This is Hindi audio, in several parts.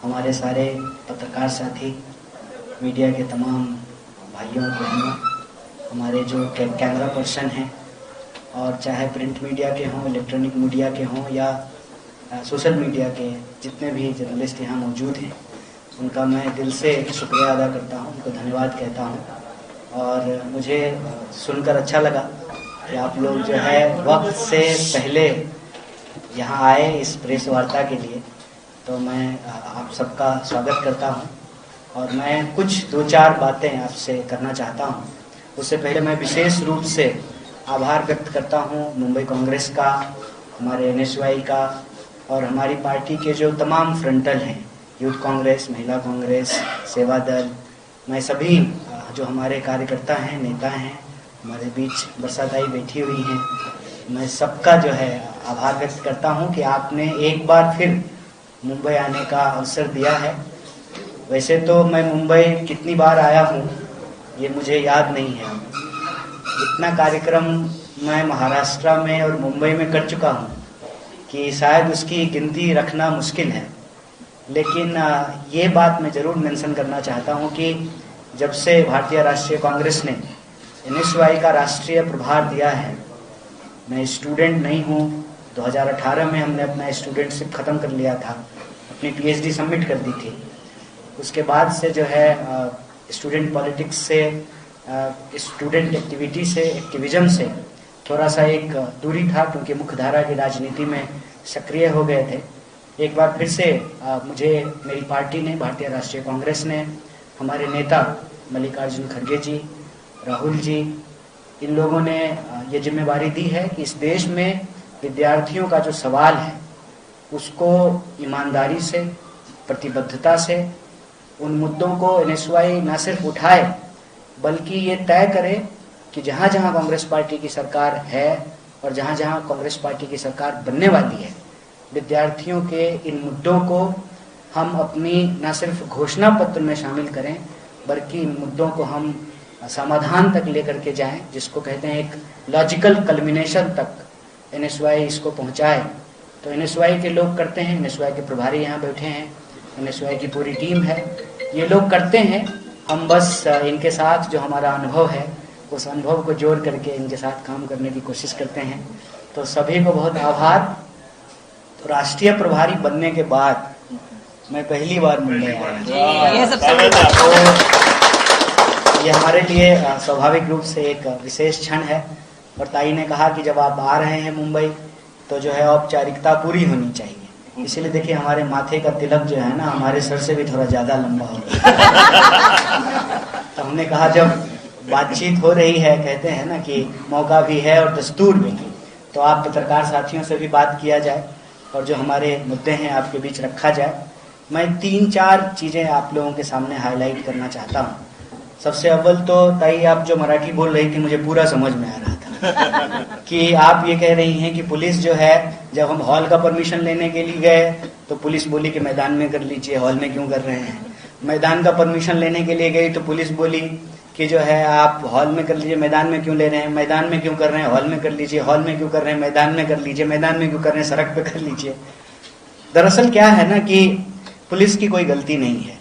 हमारे सारे पत्रकार साथी, मीडिया के तमाम भाइयों और बहनों, हमारे जो कैमरा पर्सन हैं और चाहे प्रिंट मीडिया के हों, इलेक्ट्रॉनिक मीडिया के हों या सोशल मीडिया के जितने भी जर्नलिस्ट यहाँ मौजूद हैं, उनका मैं दिल से शुक्रिया अदा करता हूँ, उनको धन्यवाद कहता हूँ। और मुझे सुनकर अच्छा लगा कि आप लोग जो है वक्त से पहले यहाँ आए इस प्रेस वार्ता के लिए, तो मैं आप सबका स्वागत करता हूँ। और मैं कुछ 2-4 बातें आपसे करना चाहता हूँ। उससे पहले मैं विशेष रूप से आभार व्यक्त करता हूँ मुंबई कांग्रेस का, हमारे NSY का और हमारी पार्टी के जो तमाम फ्रंटल हैं, यूथ कांग्रेस, महिला कांग्रेस, सेवा दल, मैं सभी जो हमारे कार्यकर्ता हैं, नेता हैं, हमारे बीच बरसाताई बैठी हुई हैं, मैं सबका जो है आभार व्यक्त करता हूं कि आपने एक बार फिर मुंबई आने का अवसर दिया है। वैसे तो मैं मुंबई कितनी बार आया हूं ये मुझे याद नहीं है। इतना कार्यक्रम मैं महाराष्ट्र में और मुंबई में कर चुका हूं कि शायद उसकी गिनती रखना मुश्किल है। लेकिन ये बात मैं ज़रूर मेंशन करना चाहता हूं कि जब से भारतीय राष्ट्रीय कांग्रेस ने NSY का राष्ट्रीय प्रभार दिया है, मैं स्टूडेंट नहीं हूँ। 2018 में हमने अपना स्टूडेंटशिप ख़त्म कर लिया था, अपनी PhD सबमिट कर दी थी। उसके बाद से जो है स्टूडेंट पॉलिटिक्स से, स्टूडेंट एक्टिविटी से, एक्टिविज़म से थोड़ा सा एक दूरी था, क्योंकि मुख्यधारा की राजनीति में सक्रिय हो गए थे। एक बार फिर से मुझे मेरी पार्टी ने, भारतीय राष्ट्रीय कांग्रेस ने, हमारे नेता मल्लिकार्जुन खड़गे जी, राहुल जी, इन लोगों ने ये जिम्मेवारी दी है कि इस देश में विद्यार्थियों का जो सवाल है उसको ईमानदारी से, प्रतिबद्धता से, उन मुद्दों को NSY न सिर्फ उठाए बल्कि ये तय करे कि जहाँ जहाँ कांग्रेस पार्टी की सरकार है और जहाँ जहाँ कांग्रेस पार्टी की सरकार बनने वाली है, विद्यार्थियों के इन मुद्दों को हम अपनी न सिर्फ घोषणा पत्र में शामिल करें बल्कि इन मुद्दों को हम समाधान तक लेकर के जाएं, जिसको कहते हैं एक लॉजिकल कल्मिनेशन तक NSY इसको पहुंचाए। तो NSY के लोग करते हैं, NSY के प्रभारी यहाँ बैठे हैं, NSY की पूरी टीम है, ये लोग करते हैं। हम बस इनके साथ जो हमारा अनुभव है उस अनुभव को जोड़ करके इनके साथ काम करने की कोशिश करते हैं। तो सभी को बहुत आभार। तो राष्ट्रीय प्रभारी बनने के बाद मैं पहली बार मुंबई आया, ये हमारे लिए स्वाभाविक रूप से एक विशेष क्षण है। और ताई ने कहा कि जब आप आ रहे हैं मुंबई तो जो है औपचारिकता पूरी होनी चाहिए। इसीलिए देखिए हमारे माथे का तिलक जो है ना, हमारे सर से भी थोड़ा ज़्यादा लंबा हो गया। तो हमने कहा जब बातचीत हो रही है, कहते हैं ना कि मौका भी है और दस्तूर भी है, तो आप पत्रकार साथियों से भी बात किया जाए और जो हमारे मुद्दे हैं आपके बीच रखा जाए। मैं 3-4 चीज़ें आप लोगों के सामने हाईलाइट करना चाहता हूँ। सबसे अव्वल तो ताई, आप जो मराठी बोल रही थी मुझे पूरा समझ में आ रहा था कि आप ये कह रही हैं कि पुलिस जो है, जब हम हॉल का परमिशन लेने के लिए गए तो पुलिस बोली कि मैदान में कर लीजिए, हॉल में क्यों कर रहे हैं। मैदान का परमिशन लेने के लिए गई तो पुलिस बोली कि जो है आप हॉल में कर लीजिए, मैदान में क्यों ले रहे हैं, मैदान में क्यों कर रहे हैं, हॉल में कर लीजिए, हॉल में क्यों कर रहे हैं, मैदान में कर लीजिए, मैदान में क्यों कर रहे हैं, सड़क पे कर लीजिए। दरअसल क्या है ना कि पुलिस की कोई गलती नहीं है।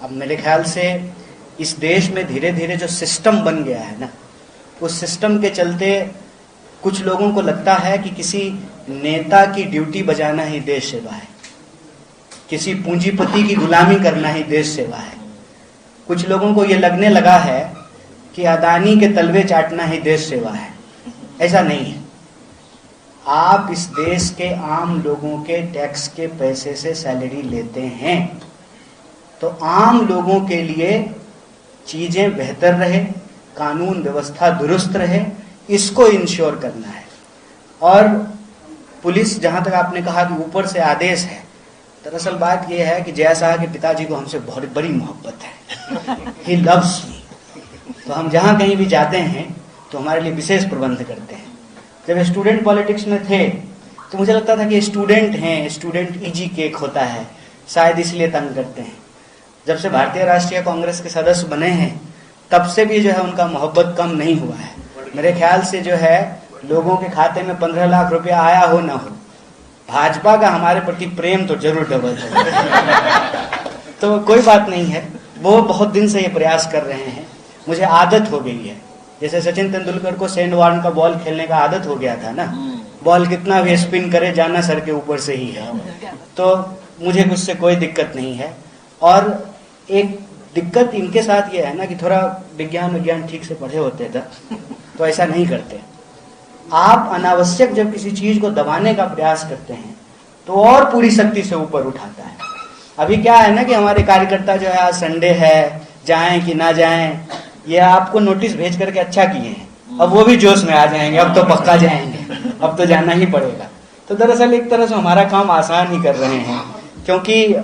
अब मेरे ख्याल से इस देश में धीरे धीरे जो सिस्टम बन गया है ना, उस सिस्टम के चलते कुछ लोगों को लगता है कि किसी नेता की ड्यूटी बजाना ही देश सेवा है, किसी पूंजीपति की गुलामी करना ही देश सेवा है। कुछ लोगों को ये लगने लगा है कि अदानी के तलवे चाटना ही देश सेवा है। ऐसा नहीं है। आप इस देश के आम लोगों के टैक्स के पैसे से सैलरी लेते हैं, तो आम लोगों के लिए चीजें बेहतर रहे, कानून व्यवस्था दुरुस्त रहे, इसको इंश्योर करना है। और पुलिस, जहां तक आपने कहा कि ऊपर से आदेश है, दरअसल बात यह है कि जय शाह के पिताजी को हमसे बहुत बड़ी मोहब्बत है। He loves me. तो हम जहां कहीं भी जाते हैं तो हमारे लिए विशेष प्रबंध करते हैं। जब स्टूडेंट पॉलिटिक्स में थे तो मुझे लगता था कि स्टूडेंट हैं, स्टूडेंट इजी केक होता है, शायद इसलिए तंग करते हैं। जब से भारतीय राष्ट्रीय कांग्रेस के सदस्य बने हैं तब से भी जो है उनका मोहब्बत कम नहीं हुआ है। मेरे ख्याल से जो है लोगों के खाते में 15 लाख रुपया आया हो ना हो, भाजपा का हमारे प्रति प्रेम तो जरूर डबल है। तो कोई बात नहीं है, वो बहुत दिन से ये प्रयास कर रहे हैं, मुझे आदत हो गई है। जैसे सचिन तेंदुलकर को सेंड वार्न का बॉल खेलने का आदत हो गया था ना, बॉल कितना भी स्पिन करे जाना सर के ऊपर से ही है, तो मुझे उससे कोई दिक्कत नहीं है। और एक दिक्कत इनके साथ ये है ना कि थोड़ा विज्ञान ठीक से पढ़े होते थे तो ऐसा नहीं करते। आप अनावश्यक जब किसी चीज को दबाने का प्रयास करते हैं तो और पूरी शक्ति से ऊपर उठाता है। अभी क्या है ना कि हमारे कार्यकर्ता जो है, आज संडे है, जाएं कि ना जाएं, ये आपको नोटिस भेज करके अच्छा किए हैं, अब वो भी जोश में आ जाएंगे, अब तो पक्का जाएंगे, अब तो जाना ही पड़ेगा। तो दरअसल एक तरह से हमारा काम आसान ही कर रहे हैं, क्योंकि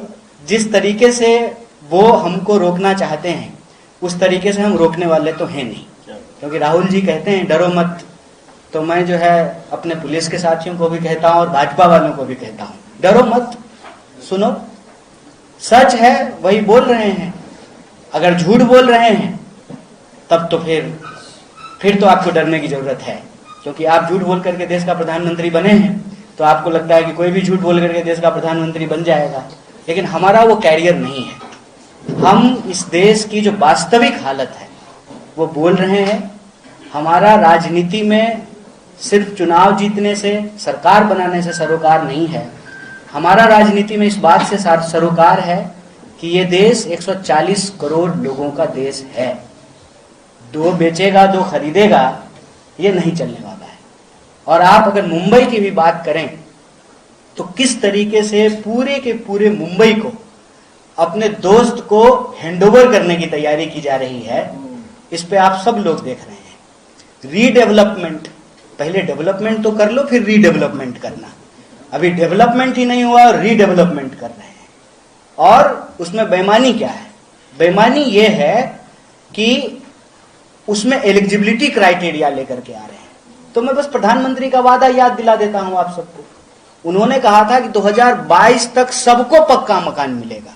जिस तरीके से वो हमको रोकना चाहते हैं उस तरीके से हम रोकने वाले तो हैं नहीं। क्योंकि राहुल जी कहते हैं डरो मत, तो मैं जो है अपने पुलिस के साथियों को भी कहता हूं और भाजपा वालों को भी कहता हूं, डरो मत, सुनो, सच है वही बोल रहे हैं। अगर झूठ बोल रहे हैं तब तो फिर तो आपको डरने की जरूरत है, क्योंकि आप झूठ बोल करके देश का प्रधानमंत्री बने हैं तो आपको लगता है कि कोई भी झूठ बोल करके देश का प्रधानमंत्री बन जाएगा। लेकिन हमारा वो कैरियर नहीं है। हम इस देश की जो वास्तविक हालत है वो बोल रहे हैं। हमारा राजनीति में सिर्फ चुनाव जीतने से, सरकार बनाने से सरोकार नहीं है। हमारा राजनीति में इस बात से सरोकार है कि ये देश 140 करोड़ लोगों का देश है। दो बेचेगा दो खरीदेगा, ये नहीं चलने वाला है। और आप अगर मुंबई की भी बात करें तो किस तरीके से पूरे के पूरे मुंबई को अपने दोस्त को हैंडओवर करने की तैयारी की जा रही है, इस पे आप सब लोग देख रहे हैं। रीडेवलपमेंट, पहले डेवलपमेंट तो कर लो फिर रीडेवलपमेंट करना। अभी डेवलपमेंट ही नहीं हुआ और रीडेवलपमेंट कर रहे हैं। और उसमें बेईमानी क्या है? बेईमानी ये है कि उसमें एलिजिबिलिटी क्राइटेरिया लेकर के आ रहे हैं। तो मैं बस प्रधानमंत्री का वादा याद दिला देता हूं आप सबको। उन्होंने कहा था कि 2022 तक सबको पक्का मकान मिलेगा।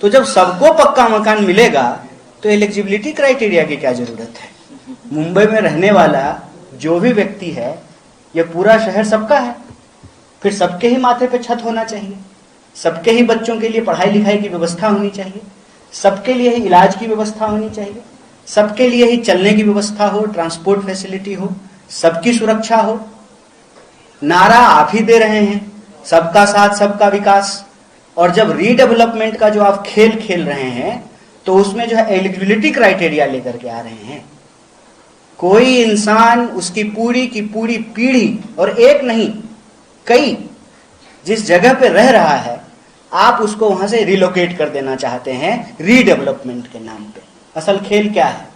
तो जब सबको पक्का मकान मिलेगा तो एलिजिबिलिटी क्राइटेरिया की क्या जरूरत है? मुंबई में रहने वाला जो भी व्यक्ति है, यह पूरा शहर सबका है, फिर सबके ही माथे पे छत होना चाहिए, सबके ही बच्चों के लिए पढ़ाई लिखाई की व्यवस्था होनी चाहिए, सबके लिए ही इलाज की व्यवस्था होनी चाहिए, सबके लिए ही चलने की व्यवस्था हो, ट्रांसपोर्ट फैसिलिटी हो, सबकी सुरक्षा हो। नारा आप ही दे रहे हैं, सबका साथ सबका विकास। और जब रीडेवलपमेंट का जो आप खेल खेल रहे हैं तो उसमें जो है एलिजिबिलिटी क्राइटेरिया लेकर के आ रहे हैं। कोई इंसान, उसकी पूरी की पूरी पीढ़ी, और एक नहीं कई, जिस जगह पे रह रहा है आप उसको वहां से रिलोकेट कर देना चाहते हैं रीडेवलपमेंट के नाम पे। असल खेल क्या है?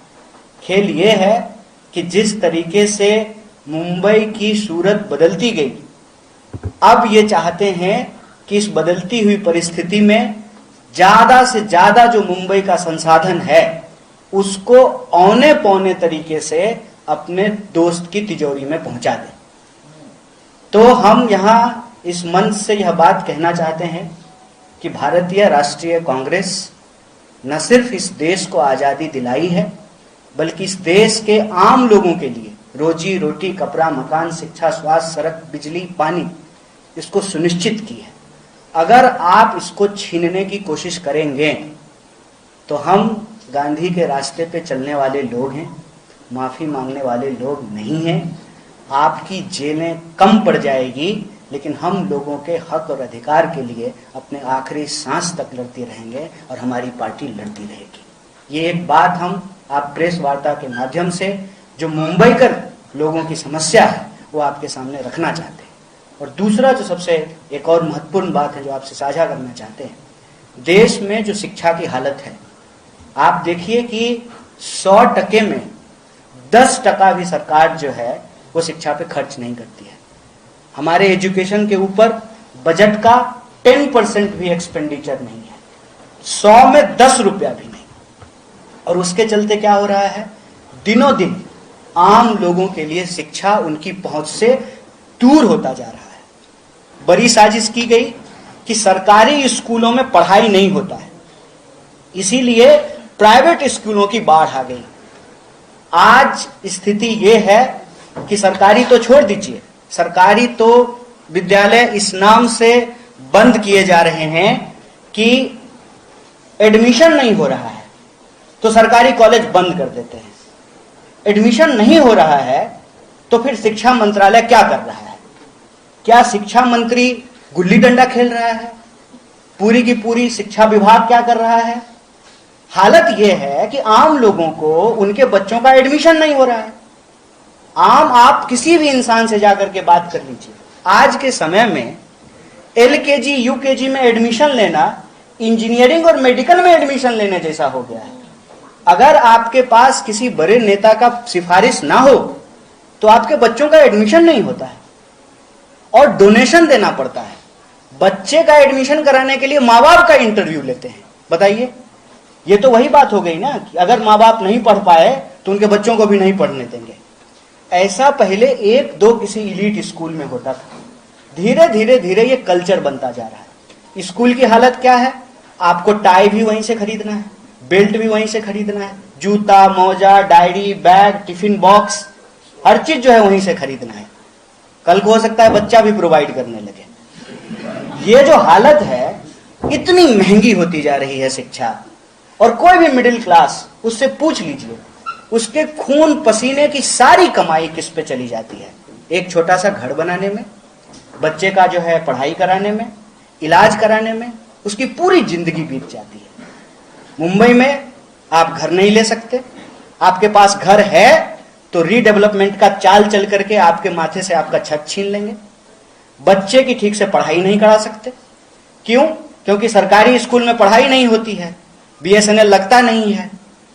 खेल ये है कि जिस तरीके से मुंबई की सूरत बदलती गई, अब ये चाहते हैं कि इस बदलती हुई परिस्थिति में ज्यादा से ज्यादा जो मुंबई का संसाधन है उसको औने पौने तरीके से अपने दोस्त की तिजोरी में पहुंचा दें। तो हम यहां इस मंच से यह बात कहना चाहते हैं कि भारतीय राष्ट्रीय कांग्रेस न सिर्फ इस देश को आजादी दिलाई है, बल्कि इस देश के आम लोगों के लिए रोजी रोटी, कपड़ा, मकान, शिक्षा, स्वास्थ्य, सड़क, बिजली, पानी, इसको सुनिश्चित की है। अगर आप इसको छीनने की कोशिश करेंगे तो हम गांधी के रास्ते पे चलने वाले लोग हैं, माफी मांगने वाले लोग नहीं हैं। आपकी जेलें कम पड़ जाएगी, लेकिन हम लोगों के हक और अधिकार के लिए अपने आखिरी सांस तक लड़ते रहेंगे और हमारी पार्टी लड़ती रहेगी। ये एक बात हम आप प्रेस वार्ता के माध्यम से जो मुंबई कर लोगों की समस्या है वो आपके सामने रखना चाहते हैं। और दूसरा जो सबसे एक और महत्वपूर्ण बात है जो आपसे साझा करना चाहते हैं, देश में जो शिक्षा की हालत है, आप देखिए कि 100% में 10% भी सरकार जो है वो शिक्षा पे खर्च नहीं करती है। हमारे एजुकेशन के ऊपर बजट का 10% भी एक्सपेंडिचर नहीं है, 100 में 10 रुपया भी नहीं। और उसके चलते क्या हो रहा है, दिनों दिन आम लोगों के लिए शिक्षा उनकी पहुंच से दूर होता जा रहा है। बड़ी साजिश की गई कि सरकारी स्कूलों में पढ़ाई नहीं होता है, इसीलिए प्राइवेट स्कूलों की बाढ़ आ गई। आज स्थिति यह है कि सरकारी तो छोड़ दीजिए, सरकारी तो विद्यालय इस नाम से बंद किए जा रहे हैं कि एडमिशन नहीं हो रहा है तो सरकारी कॉलेज बंद कर देते हैं। एडमिशन नहीं हो रहा है तो फिर शिक्षा मंत्रालय क्या कर रहा है? क्या शिक्षा मंत्री गुल्ली डंडा खेल रहा है? पूरी की पूरी शिक्षा विभाग क्या कर रहा है? हालत यह है कि आम लोगों को उनके बच्चों का एडमिशन नहीं हो रहा है। आप किसी भी इंसान से जाकर के बात कर लीजिए, आज के समय में एलकेजी यूकेजी में एडमिशन लेना इंजीनियरिंग और मेडिकल में एडमिशन लेने जैसा हो गया है। अगर आपके पास किसी बड़े नेता का सिफारिश ना हो तो आपके बच्चों का एडमिशन नहीं होता है और डोनेशन देना पड़ता है। बच्चे का एडमिशन कराने के लिए माँ बाप का इंटरव्यू लेते हैं। बताइए, ये तो वही बात हो गई ना कि अगर माँ बाप नहीं पढ़ पाए तो उनके बच्चों को भी नहीं पढ़ने देंगे। ऐसा पहले एक दो किसी इलीट स्कूल में होता था, धीरे धीरे धीरे ये कल्चर बनता जा रहा है। स्कूल की हालत क्या है? आपको टाई भी वहीं से खरीदना है, बेल्ट भी वहीं से खरीदना है, जूता मोजा डायरी बैग टिफिन बॉक्स हर चीज जो है वहीं से खरीदना है। कल को हो सकता है बच्चा भी प्रोवाइड करने लगे। ये जो हालत है, इतनी महंगी होती जा रही है शिक्षा, और कोई भी मिडिल क्लास उससे पूछ लीजिए, उसके खून पसीने की सारी कमाई किस पे चली जाती है? एक छोटा सा घर बनाने में, बच्चे का जो है पढ़ाई कराने में, इलाज कराने में उसकी पूरी जिंदगी बीत जाती है। मुंबई में आप घर नहीं ले सकते, आपके पास घर है तो रीडेवलपमेंट का चाल चल करके आपके माथे से आपका छत छीन लेंगे। बच्चे की ठीक से पढ़ाई नहीं करा सकते। क्यों? क्योंकि सरकारी स्कूल में पढ़ाई नहीं होती है, बीएसएनएल लगता नहीं है।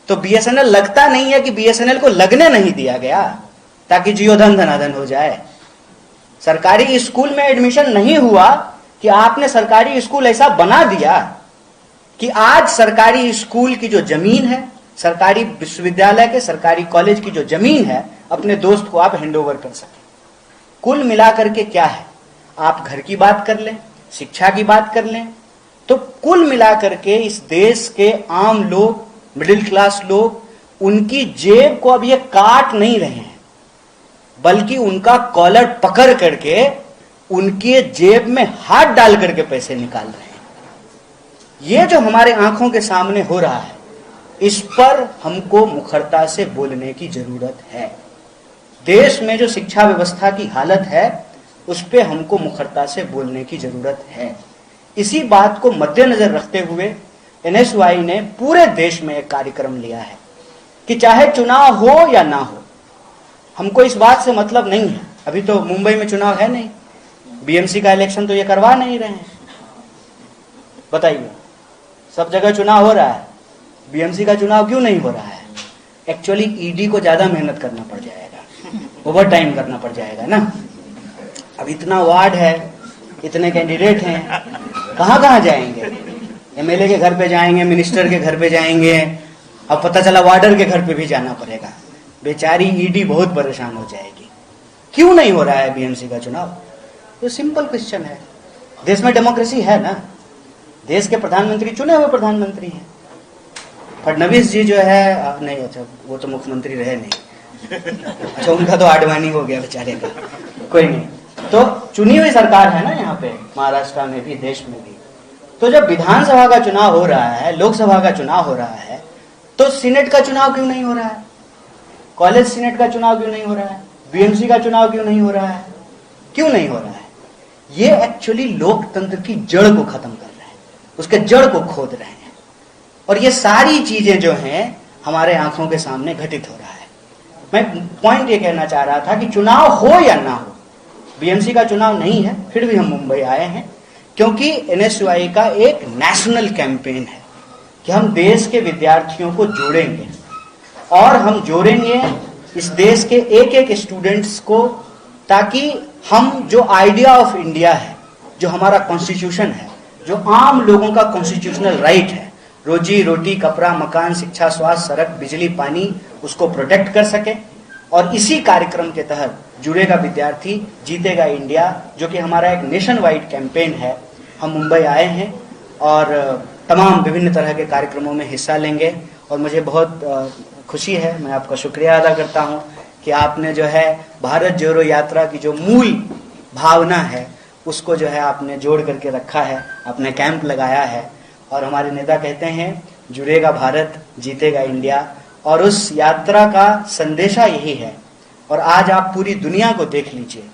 तो बीएसएनएल लगता नहीं है कि बीएसएनएल को लगने नहीं दिया गया ताकि जियो धन धनाधन हो जाए। सरकारी स्कूल में एडमिशन नहीं हुआ कि आपने सरकारी स्कूल ऐसा बना दिया कि आज सरकारी स्कूल की जो जमीन है, सरकारी विश्वविद्यालय के सरकारी कॉलेज की जो जमीन है, अपने दोस्त को आप हैंडओवर कर सके। कुल मिलाकर के क्या है? आप घर की बात कर लें, शिक्षा की बात कर लें, तो कुल मिलाकर के इस देश के आम लोग, मिडिल क्लास लोग, उनकी जेब को अब ये काट नहीं रहे हैं, बल्कि उनका कॉलर पकड़ करके उनके जेब में हाथ डाल करके पैसे निकाल रहे हैं। ये जो हमारे आंखों के सामने हो रहा है, इस पर हमको मुखरता से बोलने की जरूरत है। देश में जो शिक्षा व्यवस्था की हालत है, उस पे हमको मुखरता से बोलने की जरूरत है। इसी बात को मद्देनजर रखते हुए एनएसयूआई ने पूरे देश में एक कार्यक्रम लिया है कि चाहे चुनाव हो या ना हो, हमको इस बात से मतलब नहीं है। अभी तो मुंबई में चुनाव है नहीं, बीएमसी का इलेक्शन तो ये करवा नहीं रहे हैं। बताइए, सब जगह चुनाव हो रहा है, बीएमसी का चुनाव क्यों नहीं हो रहा है? एक्चुअली ईडी को ज्यादा मेहनत करना पड़ जाएगा, ओवर टाइम करना पड़ जाएगा ना। अब इतना वार्ड है, इतने कैंडिडेट हैं, कहाँ कहाँ जाएंगे? एमएलए के घर पे जाएंगे, मिनिस्टर के घर पे जाएंगे, अब पता चला वार्डर के घर पे भी जाना पड़ेगा। बेचारी ईडी बहुत परेशान हो जाएगी। क्यों नहीं हो रहा है बीएमसी का चुनाव? तो सिंपल क्वेश्चन है। देश में डेमोक्रेसी है ना, देश के प्रधानमंत्री चुने हुए प्रधानमंत्री हैं। फडणवीस जी जो है, नहीं, अच्छा वो तो मुख्यमंत्री रहे नहीं, अच्छा उनका तो आडवाणी हो गया बेचारे का, कोई नहीं। तो चुनी हुई सरकार है ना यहाँ पे, महाराष्ट्र में भी, देश में भी। तो जब विधानसभा का चुनाव हो रहा है, लोकसभा का चुनाव हो रहा है, तो सीनेट का चुनाव क्यों नहीं हो रहा है? कॉलेज सीनेट का चुनाव क्यों नहीं हो रहा है? बीएमसी का चुनाव क्यों नहीं हो रहा है? क्यों नहीं हो रहा है? ये एक्चुअली लोकतंत्र की जड़ को खत्म कर रहे हैं, उसके जड़ को खोद रहे हैं। और ये सारी चीजें जो हैं हमारे आंखों के सामने घटित हो रहा है। मैं पॉइंट ये कहना चाह रहा था कि चुनाव हो या ना हो, बीएमसी का चुनाव नहीं है, फिर भी हम मुंबई आए हैं क्योंकि एनएसयूआई का एक नेशनल कैंपेन है कि हम देश के विद्यार्थियों को जोड़ेंगे, और हम जोड़ेंगे इस देश के एक एक स्टूडेंट्स को, ताकि हम जो आइडिया ऑफ इंडिया है, जो हमारा कॉन्स्टिट्यूशन है, जो आम लोगों का कॉन्स्टिट्यूशनल राइट है, रोजी रोटी कपड़ा मकान शिक्षा स्वास्थ्य सड़क बिजली पानी, उसको प्रोटेक्ट कर सके। और इसी कार्यक्रम के तहत जुड़ेगा विद्यार्थी जीतेगा इंडिया, जो कि हमारा एक नेशन वाइड कैंपेन है। हम मुंबई आए हैं और तमाम विभिन्न तरह के कार्यक्रमों में हिस्सा लेंगे, और मुझे बहुत खुशी है, मैं आपका शुक्रिया अदा करता हूँ कि आपने जो है भारत जोड़ो यात्रा की जो मूल भावना है उसको जो है आपने जोड़ करके रखा है, आपने कैंप लगाया है, और हमारे नेता कहते हैं जुड़ेगा भारत जीतेगा इंडिया, और उस यात्रा का संदेशा यही है। और आज आप पूरी दुनिया को देख लीजिए,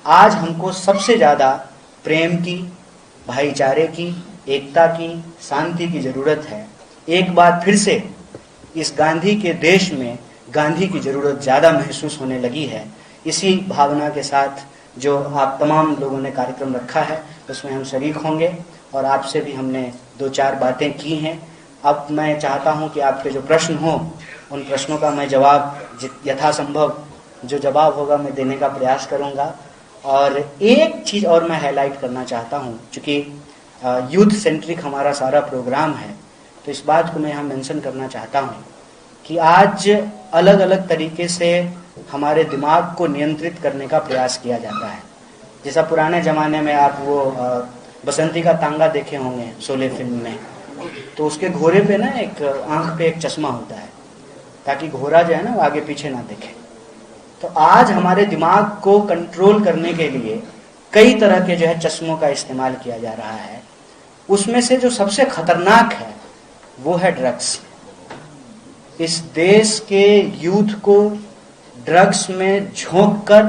आज हमको सबसे ज़्यादा प्रेम की, भाईचारे की, एकता की, शांति की ज़रूरत है। एक बार फिर से इस गांधी के देश में गांधी की ज़रूरत ज़्यादा महसूस होने लगी है। इसी भावना के साथ जो आप तमाम लोगों ने कार्यक्रम रखा है उसमें हम शरीक होंगे, और आपसे भी हमने 2-4 बातें की हैं। अब मैं चाहता हूं कि आपके जो प्रश्न हों उन प्रश्नों का मैं जवाब यथासंभव जो जवाब होगा मैं देने का प्रयास करूंगा। और एक चीज़ और मैं हाईलाइट करना चाहता हूं, चूँकि यूथ सेंट्रिक हमारा सारा प्रोग्राम है, तो इस बात को मैं यहाँ मेंशन करना चाहता हूँ कि आज अलग अलग तरीके से हमारे दिमाग को नियंत्रित करने का प्रयास किया जाता है। जैसा पुराने ज़माने में आप वो बसंती का तांगा देखे होंगे शोले फिल्म में, तो उसके घोड़े पे ना एक आँख पे एक चश्मा होता है ताकि घोड़ा जो है ना वो आगे पीछे ना देखे। तो आज हमारे दिमाग को कंट्रोल करने के लिए कई तरह के जो है चश्मों का इस्तेमाल किया जा रहा है। उसमें से जो सबसे खतरनाक है वो है ड्रग्स। इस देश के यूथ को ड्रग्स में झोंक कर,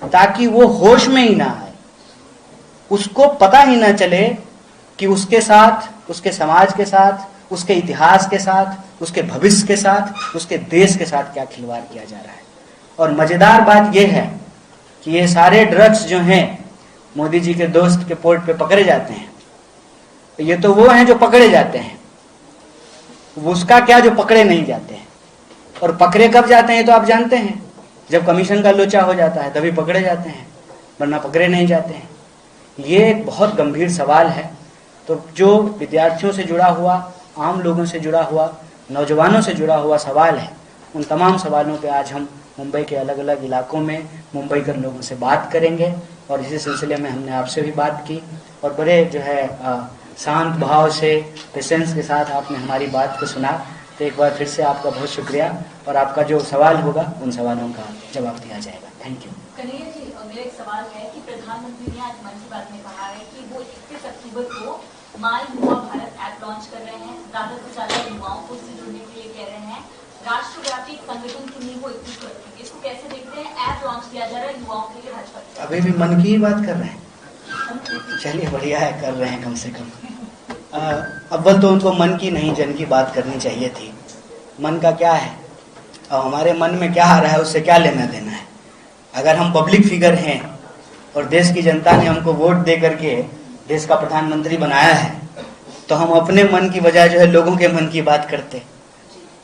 ताकि वो होश में ही ना आए, उसको पता ही ना चले कि उसके साथ, उसके समाज के साथ, उसके इतिहास के साथ, उसके भविष्य के साथ, उसके देश के साथ क्या खिलवाड़ किया जा रहा है। और मजेदार बात यह है कि ये सारे ड्रग्स जो हैं मोदी जी के दोस्त के पोर्ट पे पकड़े जाते हैं, ये तो वो हैं जो पकड़े जाते हैं, उसका क्या जो पकड़े नहीं जाते हैं। और पकड़े कब जाते हैं तो आप जानते हैं, जब कमीशन का लोचा हो जाता है तभी पकड़े जाते हैं, वरना पकड़े नहीं जाते हैं। ये एक बहुत गंभीर सवाल है। तो जो विद्यार्थियों से जुड़ा हुआ, आम लोगों से जुड़ा हुआ, नौजवानों से जुड़ा हुआ सवाल है, उन तमाम सवालों पे आज हम मुंबई के अलग अलग इलाकों में मुंबई के लोगों से बात करेंगे। और इसी सिलसिले में हमने आपसे भी बात की और बड़े जो है शांत भाव से, पेशेंस के साथ आपने हमारी बात को सुना। तो एक बार फिर से आपका बहुत शुक्रिया, और आपका जो सवाल होगा उन सवालों का जवाब दिया जाएगा। Thank you. कन्हैया जी, मेरा एक सवाल है कि प्रधानमंत्री ने आज मन की बात में कहा है कि वो 21 अक्टूबर को माय युवा भारत ऐप लॉन्च कर रहे हैं, ज्यादा से ज्यादा युवाओं को इससे जुड़ने के लिए कह रहे हैं, राष्ट्रव्यापी संगठन की नींव वो 21 को रखेंगे। इसको कैसे देखते हैं? ऐप लॉन्च किया जा रहा है युवाओं के लिए भाजपा। अभी भी मन की ही बात कर रहे हैं, चलिए बढ़िया है, कर रहे हैं कम से कम। अव्वल तो उनको मन की नहीं जन की बात करनी चाहिए थी। मन का क्या है और हमारे मन में क्या आ रहा है उससे क्या लेना देना है। अगर हम पब्लिक फिगर हैं और देश की जनता ने हमको वोट दे करके देश का प्रधानमंत्री बनाया है, तो हम अपने मन की बजाय जो है लोगों के मन की बात करते।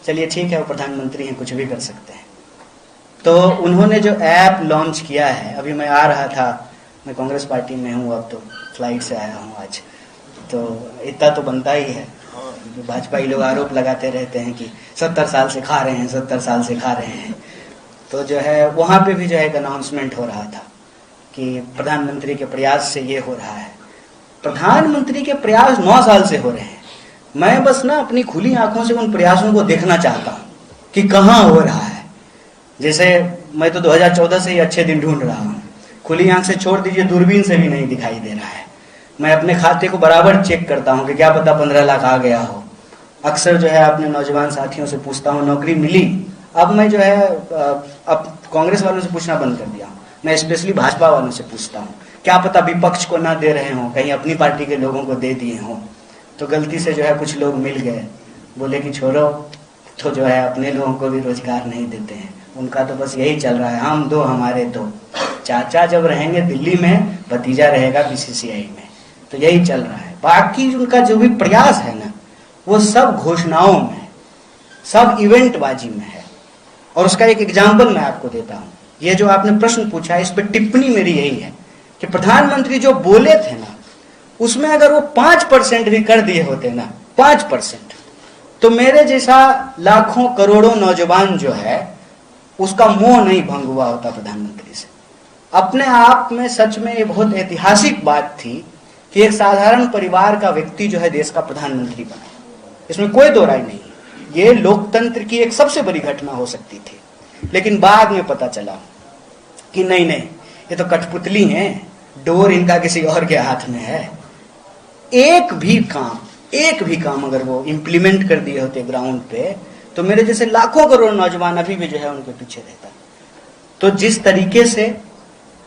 चलिए ठीक है, वो प्रधानमंत्री हैं, कुछ भी कर सकते हैं। तो उन्होंने जो ऐप लॉन्च किया है, अभी मैं आ रहा था, मैं कांग्रेस पार्टी में हूँ, अब तो फ्लाइट से आया हूँ आज, तो इतना तो बनता ही है। भाजपाई लोग आरोप लगाते रहते हैं कि 70 साल से खा रहे हैं, 70 साल से खा रहे हैं। तो जो है वहाँ पे भी जो है एक अनाउंसमेंट हो रहा था कि प्रधानमंत्री के प्रयास से ये हो रहा है। प्रधानमंत्री के प्रयास 9 साल से हो रहे हैं। मैं बस ना अपनी खुली आंखों से उन प्रयासों को देखना चाहता हूँ कि कहाँ हो रहा है। जैसे मैं तो 2014 से ही अच्छे दिन ढूंढ रहा हूँ, खुली आंख से छोड़ दीजिए, दूरबीन से भी नहीं दिखाई दे रहा है। मैं अपने खाते को बराबर चेक करता हूँ कि क्या पता 15 लाख आ गया हो। अक्सर जो है अपने नौजवान साथियों से पूछता हूँ नौकरी मिली। अब मैं जो है अब कांग्रेस वालों से पूछना बंद कर दिया हूँ, मैं स्पेशली भाजपा वालों से पूछता हूँ, क्या पता विपक्ष को ना दे रहे हों, कहीं अपनी पार्टी के लोगों को दे दिए हों। तो गलती से जो है कुछ लोग मिल गए, बोले कि छोड़ो, तो जो है अपने लोगों को भी रोजगार नहीं देते हैं। उनका तो बस यही चल रहा है, हम दो हमारे दो। चाचा जब रहेंगे दिल्ली में, भतीजा रहेगा बीसीसीआई में, तो यही चल रहा है। बाकी उनका जो भी प्रयास है ना, वो सब घोषणाओं में, सब इवेंटबाजी में है। और उसका एक एग्जाम्पल मैं आपको देता हूँ। ये जो आपने प्रश्न पूछा है, इस पर टिप्पणी मेरी यही है कि प्रधानमंत्री जो बोले थे ना, उसमें अगर वो 5% भी कर दिए होते ना, 5%, तो मेरे जैसा लाखों करोड़ों नौजवान जो है उसका मोह नहीं भंग हुआ होता प्रधानमंत्री से। अपने आप में सच में ये बहुत ऐतिहासिक बात थी कि एक साधारण परिवार का व्यक्ति जो है देश का प्रधानमंत्री बना। इसमें कोई दो राय नहीं। ये लोकतंत्र की एक सबसे बड़ी घटना हो सकती थी। लेकिन बाद में पता चला कि नहीं, ये तो कठपुतली हैं, डोर इनका किसी और के हाथ में है। एक भी काम, एक भी काम अगर वो इम्प्लीमेंट कर दिए होते ग्राउंड पे, तो मेरे जैसे लाखों करोड़ नौजवान अभी भी जो है उनके पीछे रहता। तो जिस तरीके से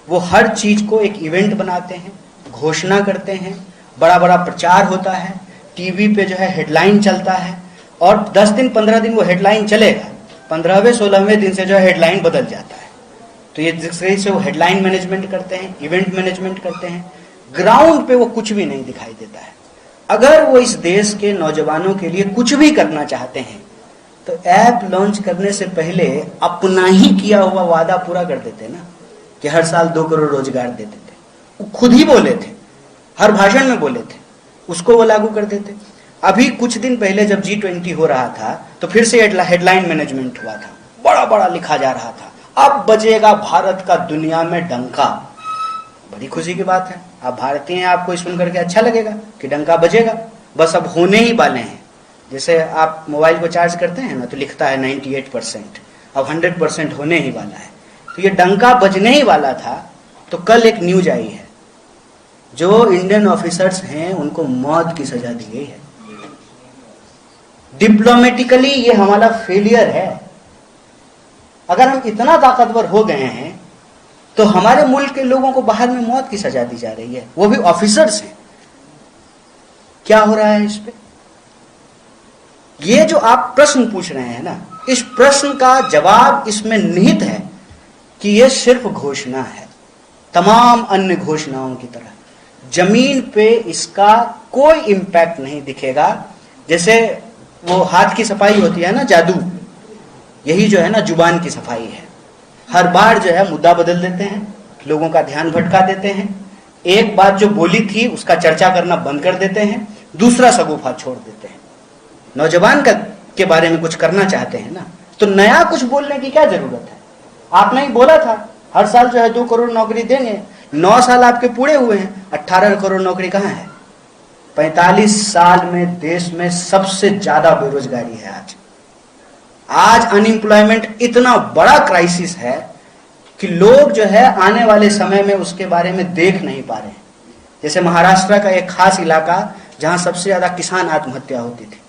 वो हर चीज को एक इवेंट बनाते हैं, घोषणा करते हैं, बड़ा बड़ा प्रचार होता है, टीवी पे जो है हेडलाइन चलता है, और 10 दिन 15 दिन वो हेडलाइन चलेगा, 15वें 16वें दिन से जो है हेडलाइन बदल जाता है। तो ये जिस तरह से वो हेडलाइन मैनेजमेंट करते हैं, इवेंट मैनेजमेंट करते हैं, ग्राउंड पे वो कुछ भी नहीं दिखाई देता है। अगर वो इस देश के नौजवानों के लिए कुछ भी करना चाहते हैं तो ऐप लॉन्च करने से पहले अपना ही किया हुआ वादा पूरा कर देते ना, कि हर साल 2 करोड़ रोजगार दे देते। वो खुद ही बोले थे, हर भाषण में बोले थे, उसको वो लागू कर देते। अभी कुछ दिन पहले जब G20 हो रहा था तो फिर से हेडलाइन मैनेजमेंट हुआ था, बड़ा बड़ा लिखा जा रहा था, अब बजेगा भारत का दुनिया में डंका। बड़ी खुशी की बात है, आप भारतीय हैं, आपको सुन करके अच्छा लगेगा कि डंका बजेगा, बस अब होने ही वाले हैं। जैसे आप मोबाइल को चार्ज करते हैं ना, तो लिखता है 98%, अब 100% होने ही वाला है। तो ये डंका बजने ही वाला था। तो कल एक न्यूज आई है, जो इंडियन ऑफिसर्स हैं उनको मौत की सजा दी गई है। डिप्लोमेटिकली ये हमारा फेलियर है। अगर हम इतना ताकतवर हो गए हैं तो हमारे मुल्क के लोगों को बाहर में मौत की सजा दी जा रही है, वो भी ऑफिसर्स हैं। क्या हो रहा है इस पे? ये जो आप प्रश्न पूछ रहे हैं ना, इस प्रश्न का जवाब इसमें निहित है कि ये सिर्फ घोषणा है, तमाम अन्य घोषणाओं की तरह। जमीन पे इसका कोई इम्पैक्ट नहीं दिखेगा। जैसे वो हाथ की सफाई होती है ना, जादू, यही जो है ना जुबान की सफाई है। हर बार जो है मुद्दा बदल देते हैं, लोगों का ध्यान भटका देते हैं, एक बात जो बोली थी उसका चर्चा करना बंद कर देते हैं, दूसरा सगुफा छोड़ देते हैं। नौजवान के बारे में कुछ करना चाहते हैं ना, तो नया कुछ बोलने की क्या जरूरत है? आपने ही बोला था हर साल जो है 2 करोड़ नौकरी देंगे, 9 साल आपके पूरे हुए हैं, 18 करोड़ नौकरी कहां है? 45 साल में देश में सबसे ज्यादा बेरोजगारी है। आज अनएम्प्लॉयमेंट इतना बड़ा क्राइसिस है कि लोग जो है आने वाले समय में उसके बारे में देख नहीं पा रहे हैं। जैसे महाराष्ट्र का एक खास इलाका जहां सबसे ज्यादा किसान आत्महत्या होती थी,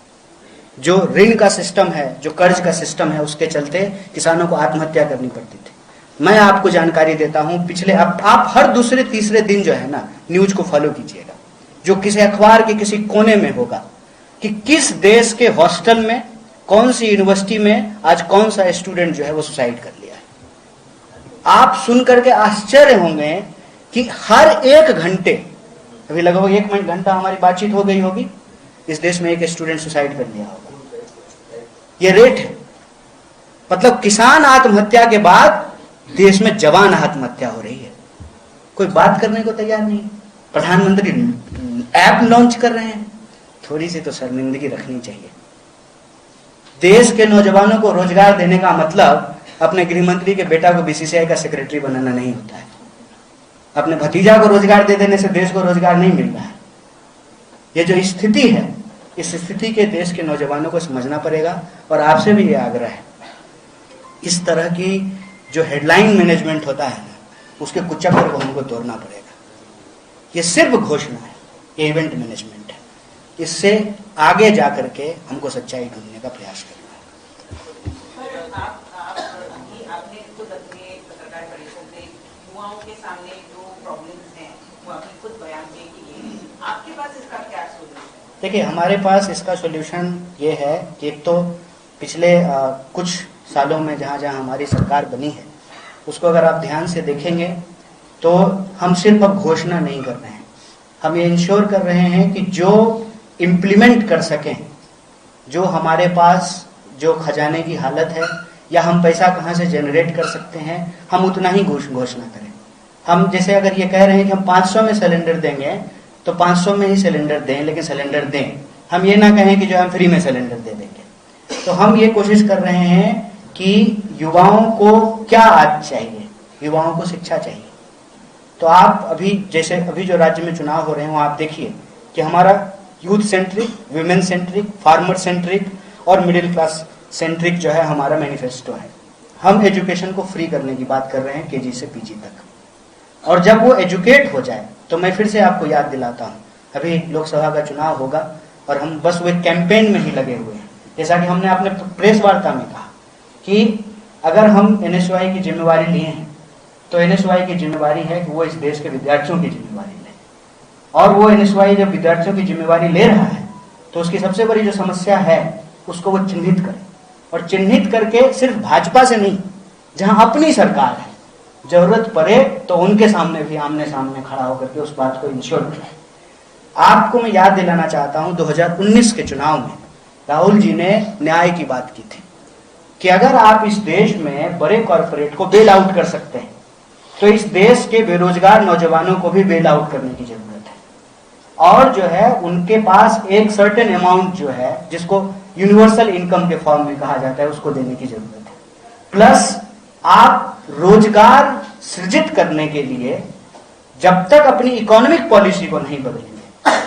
जो ऋण का सिस्टम है, जो कर्ज का सिस्टम है, उसके चलते किसानों को आत्महत्या करनी पड़ती थी। मैं आपको जानकारी देता हूं, पिछले आप हर दूसरे तीसरे दिन जो है ना न्यूज को फॉलो कीजिएगा, जो किसी अखबार के किसी कोने में होगा कि किस देश के हॉस्टल में, कौन सी यूनिवर्सिटी में आज कौन सा स्टूडेंट जो है वो सुसाइड कर लिया है। आप सुन करके आश्चर्य होंगे कि हर 1 घंटे, अभी लगभग 1 घंटा हमारी बातचीत हो गई होगी, इस देश में 1 स्टूडेंट सुसाइड कर लिया होगा। ये रेट है। मतलब किसान आत्महत्या के बाद देश में जवान आत्महत्या हो रही है। कोई बात करने को तैयार नहीं। प्रधानमंत्री ऐप लॉन्च कर रहे हैं, थोड़ी सी तो शर्मिंदगी रखनी चाहिए। देश के नौजवानों को रोजगार देने का मतलब अपने गृह मंत्री के बेटा को बीसीसीआई का सेक्रेटरी बनाना नहीं होता है। अपने भतीजा को रोजगार दे देने से देश को रोजगार नहीं मिल रहा है। ये जो स्थिति है, इस स्थिति के देश के नौजवानों को समझना पड़ेगा। और आपसे भी ये आग्रह है, इस तरह की जो हेडलाइन मैनेजमेंट होता है ना, उसके कुचक्र को हमको तोड़ना पड़ेगा। ये सिर्फ घोषणा है, ये इवेंट मैनेजमेंट है। इससे आगे जा करके हमको सच्चाई ढूंढने का प्रयास करना है। आपने खुद अपने पत्रकार परिषद में युवाओं के सामने जो प्रॉब्लम्स हैं वो आपने खुद बयान किए, आपके पास इसका क्या सोल्यूशन है? देखिए, हमारे पास इसका सोल्यूशन ये है कि एक तो पिछले कुछ सालों में जहाँ जहाँ हमारी सरकार बनी है, उसको अगर आप ध्यान से देखेंगे तो हम सिर्फ अब घोषणा नहीं कर रहे हैं, हम ये इंश्योर कर रहे हैं कि जो इम्प्लीमेंट कर सकें, जो हमारे पास जो खजाने की हालत है या हम पैसा कहाँ से जनरेट कर सकते हैं, हम उतना ही घोषणा करें। हम जैसे अगर ये कह रहे हैं कि हम 500 में सिलेंडर देंगे तो 500 में ही सिलेंडर दें, लेकिन सिलेंडर दें। हम ये ना कहें कि जो हम फ्री में सिलेंडर दे देंगे। तो हम ये कोशिश कर रहे हैं कि युवाओं को क्या आज चाहिए, युवाओं को शिक्षा चाहिए। तो आप अभी जैसे अभी जो राज्य में चुनाव हो रहे हैं, वहाँ आप देखिए कि हमारा youth centric, women centric, farmer centric और मिडिल क्लास सेंट्रिक जो है हमारा मैनिफेस्टो है। हम एजुकेशन को फ्री करने की बात कर रहे हैं, केजी से पीजी तक। और जब वो एजुकेट हो जाए तो मैं फिर से आपको याद दिलाता हूँ, अभी लोकसभा का चुनाव होगा, और हम बस वो कैंपेन में ही लगे हुए हैं। जैसा कि हमने अपने प्रेस वार्ता में कहा कि अगर हम NSY की जिम्मेवारी लिए हैं तो NSY की जिम्मेवारी है कि वो इस देश के विद्यार्थियों की जिम्मेवारी ले, और वो NSY जब विद्यार्थियों की जिम्मेवारी ले रहा है तो उसकी सबसे बड़ी जो समस्या है उसको वो चिन्हित करे, और चिन्हित करके सिर्फ भाजपा से नहीं, जहां अपनी सरकार है, जरूरत पड़े तो उनके सामने भी आमने सामने खड़ा होकर के उस बात को इंश्योर करे। आपको मैं याद दिलाना चाहता हूं 2019 के चुनाव में राहुल जी ने न्याय की बात की थी कि अगर आप इस देश में बड़े कॉरपोरेट को बेल आउट कर सकते हैं तो इस देश के बेरोजगार नौजवानों को भी बेल आउट करने की जरूरत है, और जो है उनके पास एक सर्टेन अमाउंट जो है जिसको यूनिवर्सल इनकम के फॉर्म में कहा जाता है उसको देने की जरूरत है। प्लस आप रोजगार सृजित करने के लिए जब तक अपनी इकोनॉमिक पॉलिसी को नहीं बदलेंगे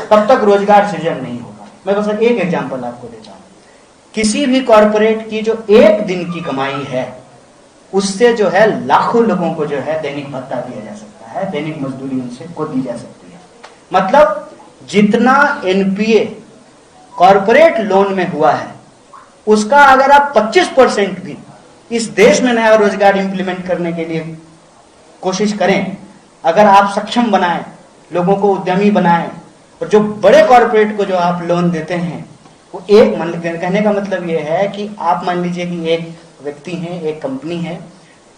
तब तक रोजगार सृजन नहीं होगा। मैं बस एक एग्जांपल आपको देता हूं। किसी भी कॉरपोरेट की जो एक दिन की कमाई है उससे जो है लाखों लोगों को जो है दैनिक भत्ता दिया जा सकता है, दैनिक मजदूरी उनसे को दी जा सकती है। मतलब जितना NPA कॉरपोरेट लोन में हुआ है उसका अगर आप 25% भी इस देश में नया रोजगार इंप्लीमेंट करने के लिए कोशिश करें, अगर आप सक्षम बनाएं, लोगों को उद्यमी बनाएं, और जो बड़े कॉरपोरेट को जो आप लोन देते हैं वो एक कहने का मतलब ये है कि आप मान लीजिए कि एक व्यक्ति है, एक कंपनी है,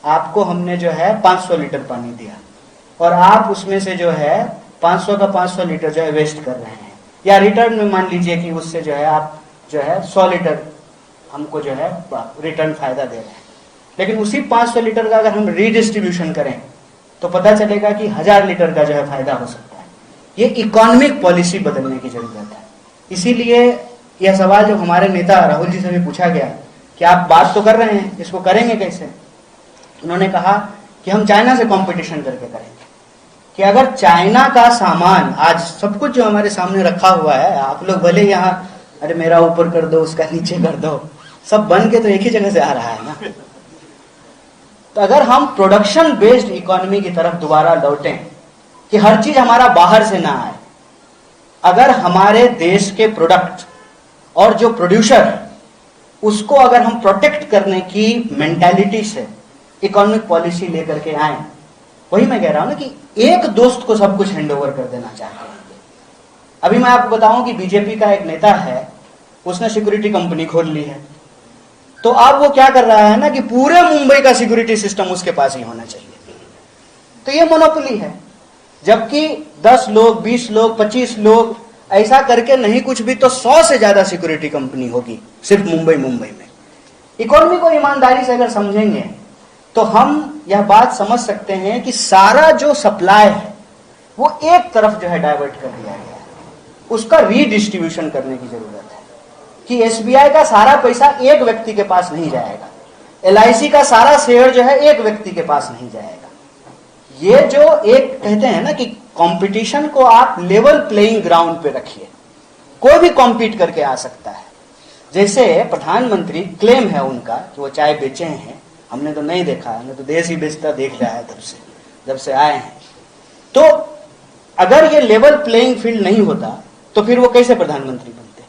आपको हमने जो है 500 लीटर पानी दिया और आप उसमें से जो है 500 का 500 लीटर जो है वेस्ट कर रहे हैं, या रिटर्न में मान लीजिए कि उससे जो है आप जो है 100 लीटर हमको जो है रिटर्न फायदा दे रहे हैं, लेकिन उसी 500 लीटर का अगर हम रीडिस्ट्रीब्यूशन करें तो पता चलेगा कि 1000 लीटर का जो है फायदा हो सकता है। ये इकोनॉमिक पॉलिसी बदलने की जरूरत है। इसीलिए यह सवाल जो हमारे नेता राहुल जी से भी पूछा गया कि आप बात तो कर रहे हैं, इसको करेंगे कैसे? उन्होंने कहा कि हम चाइना से कंपटीशन करके करेंगे, कि अगर चाइना का सामान आज सब कुछ जो हमारे सामने रखा हुआ है, आप लोग भले यहाँ अरे मेरा ऊपर कर दो उसका नीचे कर दो, सब बन के तो एक ही जगह से आ रहा है ना। तो अगर हम प्रोडक्शन बेस्ड इकोनॉमी की तरफ दोबारा लौटें कि हर चीज हमारा बाहर से ना आए, अगर हमारे देश के प्रोडक्ट और जो प्रोड्यूसर है उसको अगर हम प्रोटेक्ट करने की मेंटालिटी से इकोनॉमिक पॉलिसी लेकर के आए, वही मैं कह रहा हूं ना कि एक दोस्त को सब कुछ हैंडओवर कर देना चाहते हैं। अभी मैं आपको बताऊं कि बीजेपी का एक नेता है, उसने सिक्योरिटी कंपनी खोल ली है, तो अब वो क्या कर रहा है ना कि पूरे मुंबई का सिक्योरिटी सिस्टम उसके पास ही होना चाहिए। तो ये मोनोपोली है, जबकि 10 लोग 20 लोग 25 लोग ऐसा करके नहीं कुछ भी तो 100 से ज्यादा सिक्योरिटी कंपनी होगी सिर्फ मुंबई में। इकोनॉमी को ईमानदारी से अगर समझेंगे तो हम यह बात समझ सकते हैं कि सारा जो सप्लाई है वो एक तरफ जो है डाइवर्ट कर दिया गया है, उसका रीडिस्ट्रीब्यूशन करने की जरूरत है कि SBI का सारा पैसा एक व्यक्ति के पास नहीं जाएगा, LIC का सारा शेयर जो है एक व्यक्ति के पास नहीं जाएगा। ये जो एक कहते हैं ना कि कंपटीशन को आप लेवल प्लेइंग ग्राउंड पे रखिए, कोई भी कॉम्पीट करके आ सकता है। जैसे प्रधानमंत्री क्लेम है उनका कि वो चाय बेचे हैं, हमने तो नहीं देखा, हमने तो देश ही बेचता देख रहा है जब से आए हैं। तो अगर ये लेवल प्लेइंग फील्ड नहीं होता तो फिर वो कैसे प्रधानमंत्री बनते?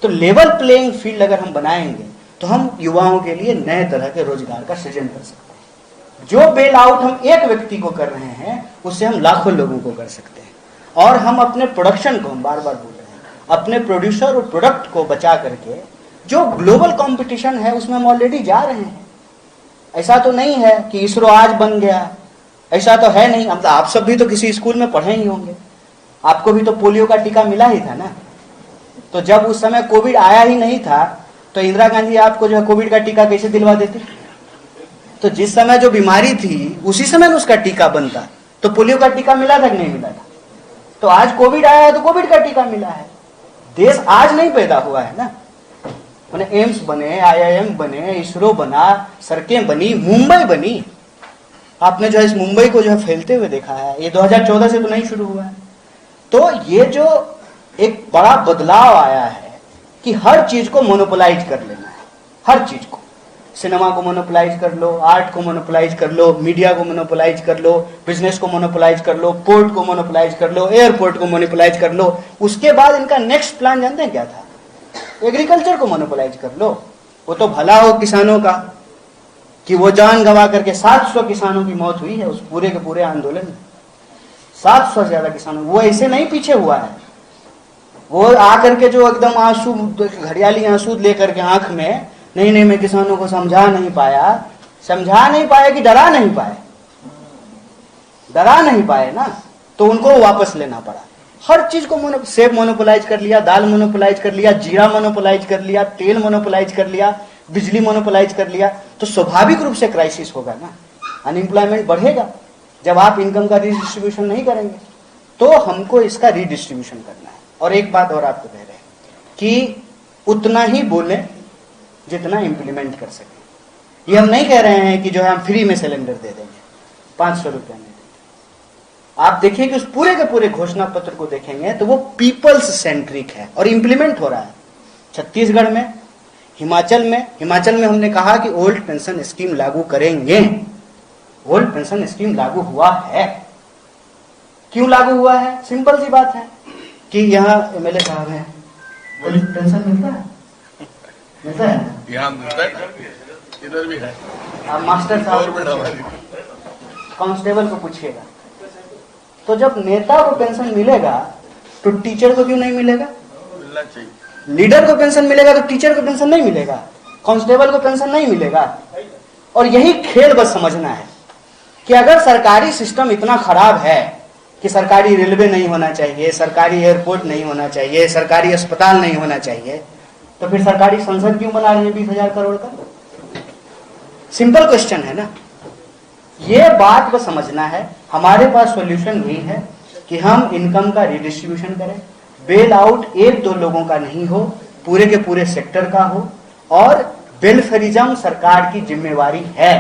तो लेवल प्लेइंग फील्ड अगर हम बनाएंगे तो हम युवाओं के लिए नए तरह के रोजगार का सृजन कर सकते हैं। जो बेल आउट हम एक व्यक्ति को कर रहे हैं उससे हम लाखों लोगों को कर सकते हैं। और हम अपने प्रोडक्शन को, हम बार बार बोल रहे हैं, अपने प्रोड्यूसर और प्रोडक्ट को बचा करके जो ग्लोबल कंपटीशन है उसमें हम ऑलरेडी जा रहे हैं। ऐसा तो नहीं है कि इसरो आज बन गया, ऐसा तो है नहीं। मतलब आप सब भी तो किसी स्कूल में पढ़े ही होंगे, आपको भी तो पोलियो का टीका मिला ही था ना। तो जब उस समय कोविड आया ही नहीं था तो इंदिरा गांधी आपको जो है कोविड का टीका कैसे दिलवा देती? तो जिस समय जो बीमारी थी उसी समय उसका टीका बनता, तो पोलियो का टीका मिला था कि नहीं मिला था? तो आज कोविड आया है तो कोविड का टीका मिला है। देश आज नहीं पैदा हुआ है ना, मैंने एम्स बने, IIM बने, इसरो बना, सड़कें बनी, मुंबई बनी। आपने जो है इस मुंबई को जो है फैलते हुए देखा है, ये 2014 से तो नहीं शुरू हुआ है। तो ये जो एक बड़ा बदलाव आया है कि हर चीज को मोनोपोलाइज कर लेना है, हर चीज को। सिनेमा को मोनोपोलाइज कर लो, आर्ट को मोनोपोलाइज कर लो, मीडिया को मोनोपोलाइज कर लो, बिजनेस को मोनोपोलाइज कर लो, पोर्ट को मोनोपोलाइज कर लो, एयरपोर्ट को मोनोपोलाइज कर लो। उसके बाद इनका नेक्स्ट प्लान जानते हैं क्या था? एग्रीकल्चर को मोनोपोलाइज कर लो। वो तो भला हो किसानों का कि वो जान गंवा करके 700 किसानों की मौत हुई है उस पूरे के पूरे आंदोलन में। 700 से ज्यादा किसानों, वो ऐसे नहीं पीछे हुआ है। वो आकर के जो एकदम आंसू, घड़ियाली आंसू लेकर के आंख में, नहीं मैं किसानों को समझा नहीं पाया कि डरा नहीं पाए ना, तो उनको वापस लेना पड़ा। हर चीज को सेब मोनोपोलाइज कर लिया, दाल मोनोपोलाइज कर लिया, जीरा मोनोपोलाइज कर लिया, तेल मोनोपोलाइज कर लिया, बिजली मोनोपोलाइज कर लिया, तो स्वाभाविक रूप से क्राइसिस होगा ना, अनएम्प्लॉयमेंट बढ़ेगा। जब आप इनकम का रिडिस्ट्रीब्यूशन नहीं करेंगे तो हमको इसका रिडिस्ट्रीब्यूशन करना है। और एक बात और आपको कह रहे हैं कि उतना ही बोले जितना इंप्लीमेंट कर सके। ये हम नहीं कह रहे हैं कि जो है हम फ्री में सिलेंडर दे देंगे, 500 रुपये में। आप देखिए कि उस पूरे के पूरे घोषणा पत्र को देखेंगे तो वो पीपल्स सेंट्रिक है और इंप्लीमेंट हो रहा है। छत्तीसगढ़ में, हिमाचल में हमने कहा कि ओल्ड पेंशन स्कीम लागू करेंगे। ओल्ड पेंशन स्कीम लागू हुआ है। क्यों लागू हुआ है? सिंपल सी बात है कि यहाँ एमएलए साहब हैं, ओल्ड पेंशन मिलता है यहाँ मिलता है, इधर भी है। आप मास्टर साहब कांस्टेबल को पूछिएगा, तो जब नेता को पेंशन मिलेगा तो टीचर को क्यों नहीं मिलेगा? मिलना चाहिए। लीडर को पेंशन मिलेगा तो टीचर को पेंशन नहीं मिलेगा, कांस्टेबल को पेंशन नहीं मिलेगा। और यही खेल बस समझना है कि अगर सरकारी सिस्टम इतना खराब है कि सरकारी रेलवे नहीं होना चाहिए, सरकारी एयरपोर्ट नहीं होना चाहिए, सरकारी अस्पताल नहीं होना चाहिए, तो फिर सरकारी संसद क्यों बना रहे हैं 20,000 करोड़ का? सिंपल क्वेश्चन है ना। ये बात बस समझना है। हमारे पास सॉल्यूशन यही है कि हम इनकम का रिडिस्ट्रीब्यूशन करें, बेल आउट 1-2 लोगों का नहीं हो, पूरे के पूरे सेक्टर का हो। और वेलफेयरिज्म सरकार की जिम्मेवारी है,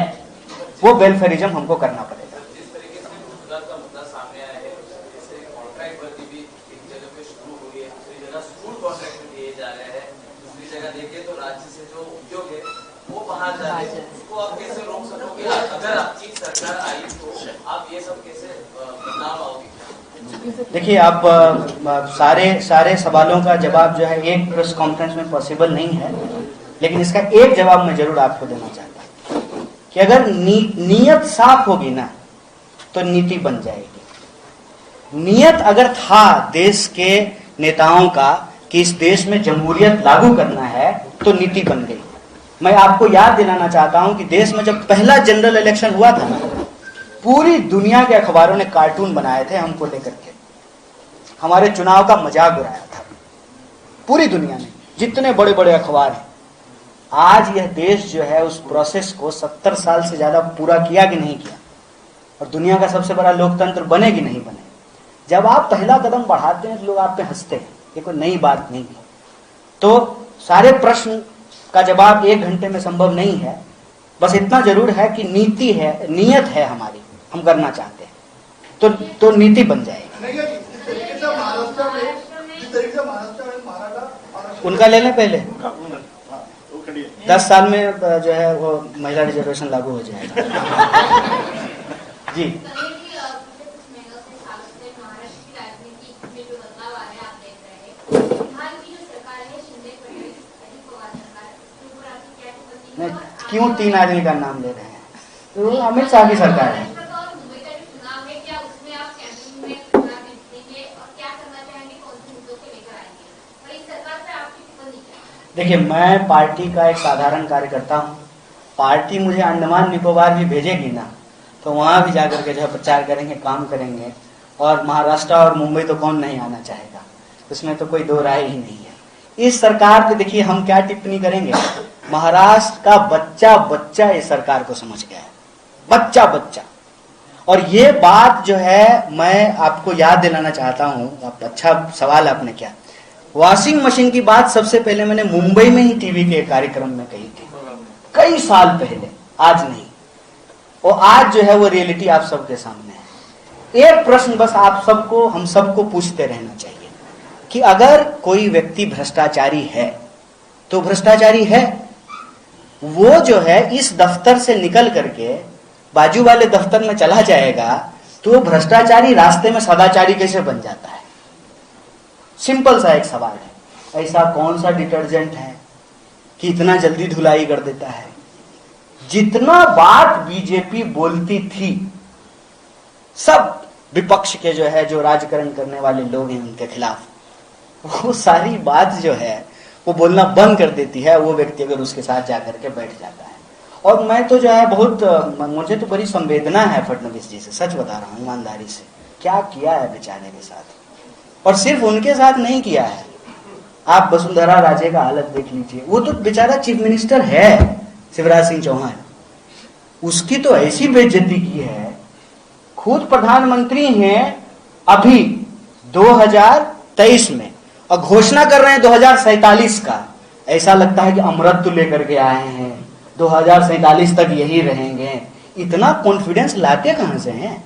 वो वेलफेयरिज्म हमको करना पड़ेगा। जिस तरीके से रोजगार का मुद्दा सामने आया है, जैसे कॉन्ट्रैक्ट भर्ती भी एक जगह पे शुरू हुई है, दूसरी जगह स्कूल कॉन्ट्रैक्ट में दिए जा रहे हैं, दूसरी जगह देखिए तो राज्य से जो उद्योग है वो बाहर जा रहे हैं। उसको आप कैसे रोक सकोगे? अगर आपकी सरकार आई तो आप ये सब कैसे बदलाव आओगे? देखिए, आप सारे सवालों का जवाब जो है एक प्रेस कॉन्फ्रेंस में पॉसिबल नहीं है, लेकिन इसका एक जवाब मैं जरूर आपको देना चाहता हूं कि अगर नीयत साफ होगी ना तो नीति बन जाएगी। नियत अगर था देश के नेताओं का कि इस देश में जमहूरियत लागू करना है तो नीति बन गई। मैं आपको याद दिलाना चाहता हूं कि देश में जब पहला जनरल इलेक्शन हुआ था ना, पूरी दुनिया के अखबारों ने कार्टून बनाए थे हमको लेकर के, हमारे चुनाव का मजाक उड़ाया था पूरी दुनिया ने, जितने बड़े बड़े अखबार हैं। आज यह देश जो है उस प्रोसेस को 70 साल से ज्यादा पूरा किया कि नहीं किया, और दुनिया का सबसे बड़ा लोकतंत्र बने कि नहीं बने। जब आप पहला कदम बढ़ाते हैं तो लोग आप पे हंसते हैं, ये कोई नई बात नहीं है। तो सारे प्रश्न का जवाब 1 घंटे में संभव नहीं है, बस इतना जरूर है कि नीति है, नियत है हमारी, हम करना चाहते हैं तो नीति बन जाएगी। उनका ले लें पहले, 10 साल में जो है वो महिला रिजर्वेशन लागू हो जाएगा। जी क्यों 3 आदमी का नाम ले रहे हैं? तो अमित शाह की सरकार है। देखिए, मैं पार्टी का एक साधारण कार्यकर्ता हूँ। पार्टी मुझे अंडमान निकोबार भी भेजेगी ना तो वहां भी जाकर के जो है प्रचार करेंगे, काम करेंगे। और महाराष्ट्र और मुंबई तो कौन नहीं आना चाहेगा, उसमें तो कोई दो राय ही नहीं है। इस सरकार पे देखिए हम क्या टिप्पणी करेंगे। महाराष्ट्र का बच्चा बच्चा इस सरकार को समझ गया है, बच्चा बच्चा। और ये बात जो है मैं आपको याद दिलाना चाहता हूँ, आप अच्छा सवाल आपने किया। वॉशिंग मशीन की बात सबसे पहले मैंने मुंबई में ही टीवी के कार्यक्रम में कही थी, कई साल पहले, आज नहीं। और आज जो है वो रियलिटी आप सबके सामने है। एक प्रश्न बस आप सबको, हम सबको पूछते रहना चाहिए कि अगर कोई व्यक्ति भ्रष्टाचारी है तो भ्रष्टाचारी है, वो जो है इस दफ्तर से निकल करके बाजू वाले दफ्तर में चला जाएगा तो भ्रष्टाचारी रास्ते में सदाचारी कैसे बन जाता है? सिंपल सा एक सवाल है, ऐसा कौन सा डिटर्जेंट है कि इतना जल्दी धुलाई कर देता है? जितना बात बीजेपी बोलती थी, सब विपक्ष के जो है, जो राजकरण करने वाले लोग हैं उनके खिलाफ, वो सारी बात जो है वो बोलना बंद कर देती है वो व्यक्ति अगर उसके साथ जाकर के बैठ जाता है। और मैं तो जो है बहुत, मुझे तो बड़ी संवेदना है फडणवीस जी से, सच बता रहा हूँ ईमानदारी से, क्या किया है बेचारे के साथ। और सिर्फ उनके साथ नहीं किया है, आप वसुंधरा राजे का हालत देख लीजिए, वो तो बेचारा चीफ मिनिस्टर है शिवराज सिंह चौहान, उसकी तो ऐसी बेइज्जती की है। खुद प्रधानमंत्री हैं अभी 2023 में और घोषणा कर रहे हैं 2047 का। ऐसा लगता है कि अमृत लेकर के आए हैं, 2047 तक यही रहेंगे। इतना कॉन्फिडेंस लाते कहां से हैं?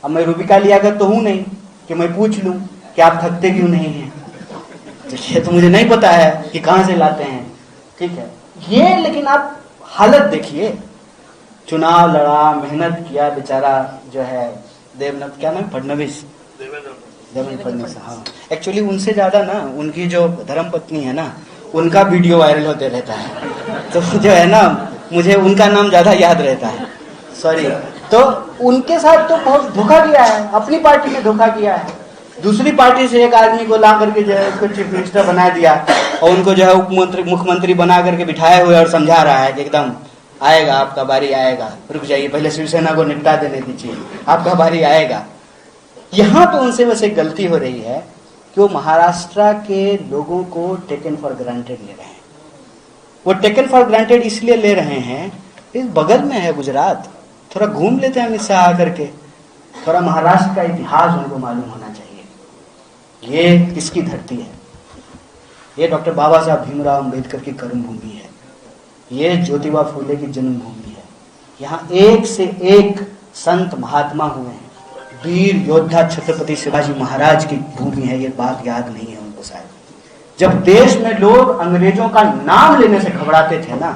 अब मैं रूबिका लियाकत तो हूं नहीं कि मैं पूछ लूं कि आप थकते क्यों नहीं हैं, ये तो मुझे नहीं पता है कि कहां से लाते हैं, ठीक है ये। लेकिन आप हालत देखिए, चुनाव लड़ा, मेहनत किया बेचारा जो है देवेंद्र, क्या नाम, फडणवीस, देवेंद्र फडणवीस, हाँ। एक्चुअली उनसे ज्यादा ना उनकी जो धर्मपत्नी है ना, उनका वीडियो वायरल होते रहता है, तो जो है ना मुझे उनका नाम ज्यादा याद रहता है, सॉरी। तो उनके साथ तो बहुत धोखा किया है, अपनी पार्टी में धोखा किया है। दूसरी पार्टी से एक आदमी को ला करके जो है उसको चीफ मिनिस्टर बना दिया और उनको जो है मुख्यमंत्री बना करके बिठाए हुए और समझा रहा है कि एकदम आएगा, आपका बारी आएगा, रुक जाइए, पहले शिवसेना को निपटा देने दीजिए, आपका बारी आएगा। यहां तो उनसे बस एक गलती हो रही है कि वो महाराष्ट्र के लोगों को टेकन फॉर ग्रांटेड ले रहे हैं। वो टेकन फॉर ग्रांटेड इसलिए ले रहे हैं, इस बगल में है गुजरात, थोड़ा घूम लेते हैं अमित शाह आकर के, थोड़ा महाराष्ट्र का इतिहास उनको मालूम होना चाहिए। ये किसकी धरती है? ये डॉक्टर बाबा साहब भीमराव अंबेडकर की कर्मभूमि है, ये ज्योतिबा फूले की जन्मभूमि है। यहाँ एक से एक संत महात्मा हुए हैं, वीर योद्धा छत्रपति शिवाजी महाराज की भूमि है। ये बात याद नहीं है उनको शायद। जब देश में लोग अंग्रेजों का नाम लेने से घबराते थे ना,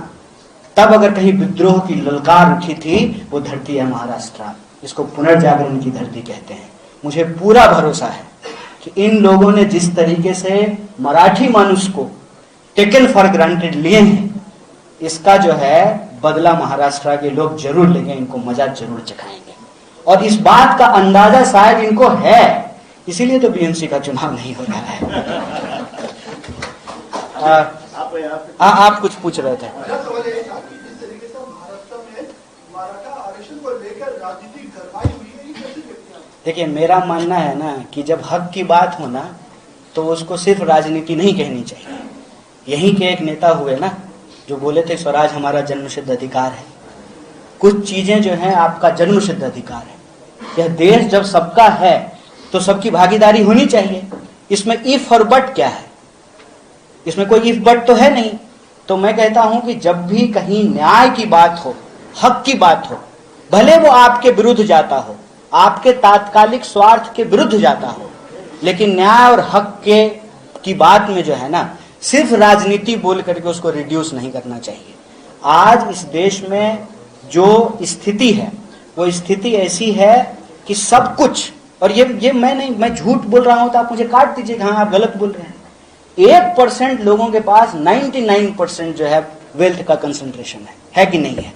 तब अगर कहीं विद्रोह की ललकार उठी थी, वो धरती है महाराष्ट्र। इसको पुनर्जागरण की धरती कहते हैं। मुझे पूरा भरोसा है कि इन लोगों ने जिस तरीके से मराठी मानुष को टेकन फॉर ग्रांटेड लिए हैं, इसका जो है बदला महाराष्ट्र के लोग जरूर लेंगे, इनको मजा जरूर चखाएंगे। और इस बात का अंदाजा शायद इनको है, इसीलिए तो बीएमसी का चुनाव नहीं हो रहा है। आप कुछ पूछ रहे थे? देखिए, मेरा मानना है ना कि जब हक की बात हो ना तो उसको सिर्फ राजनीति नहीं कहनी चाहिए। यहीं के एक नेता हुए ना जो बोले थे स्वराज हमारा जन्मसिद्ध अधिकार है। कुछ चीजें जो हैं आपका जन्मसिद्ध अधिकार है। यह देश जब सबका है तो सबकी भागीदारी होनी चाहिए। इसमें इफ और बट क्या है? इसमें कोई इफ बट तो है नहीं। तो मैं कहता हूं कि जब भी कहीं न्याय की बात हो, हक की बात हो, भले वो आपके विरुद्ध जाता हो, आपके तात्कालिक स्वार्थ के विरुद्ध जाता हो, लेकिन न्याय और हक की बात में जो है ना, सिर्फ राजनीति बोल करके उसको रिड्यूस नहीं करना चाहिए। आज इस देश में जो स्थिति है वो स्थिति ऐसी है कि सब कुछ, और ये मैं झूठ बोल रहा हूं तो आप मुझे काट दीजिए, हाँ आप गलत बोल रहे हैं। 1% लोगों के पास 99% जो है वेल्थ का कंसंट्रेशन है कि नहीं है?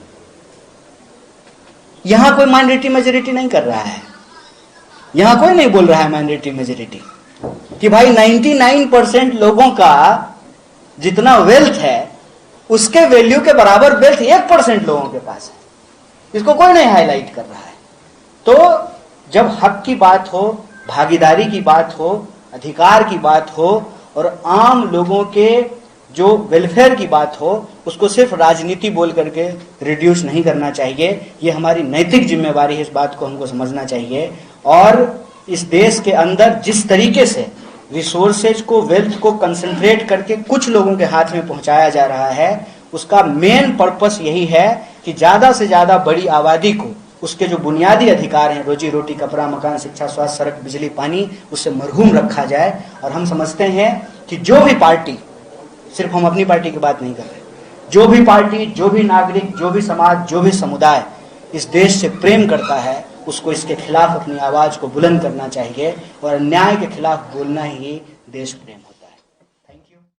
यहां कोई माइनॉरिटी मेजॉरिटी नहीं कर रहा है। यहां कोई नहीं बोल रहा है माइनॉरिटी मेजॉरिटी कि भाई 99% लोगों का जितना वेल्थ है उसके वैल्यू के बराबर वेल्थ 1% लोगों के पास है। इसको कोई नहीं हाईलाइट कर रहा है। तो जब हक की बात हो, भागीदारी की बात हो, अधिकार की बात हो और आम लोगों के जो वेलफेयर की बात हो, उसको सिर्फ राजनीति बोल करके रिड्यूस नहीं करना चाहिए। ये हमारी नैतिक जिम्मेवारी है, इस बात को हमको समझना चाहिए। और इस देश के अंदर जिस तरीके से रिसोर्सेज को, वेल्थ को कंसंट्रेट करके कुछ लोगों के हाथ में पहुंचाया जा रहा है, उसका मेन पर्पस यही है कि ज्यादा से ज्यादा बड़ी आबादी को उसके जो बुनियादी अधिकार हैं, रोजी रोटी, कपड़ा, मकान, शिक्षा, स्वास्थ्य, सड़क, बिजली, पानी, उससे मरहूम रखा जाए। और हम समझते हैं कि जो भी पार्टी, सिर्फ हम अपनी पार्टी की बात नहीं कर रहे, जो भी पार्टी, जो भी नागरिक, जो भी समाज, जो भी समुदाय इस देश से प्रेम करता है, उसको इसके खिलाफ अपनी आवाज को बुलंद करना चाहिए और अन्याय के खिलाफ बोलना ही देश प्रेम होता है।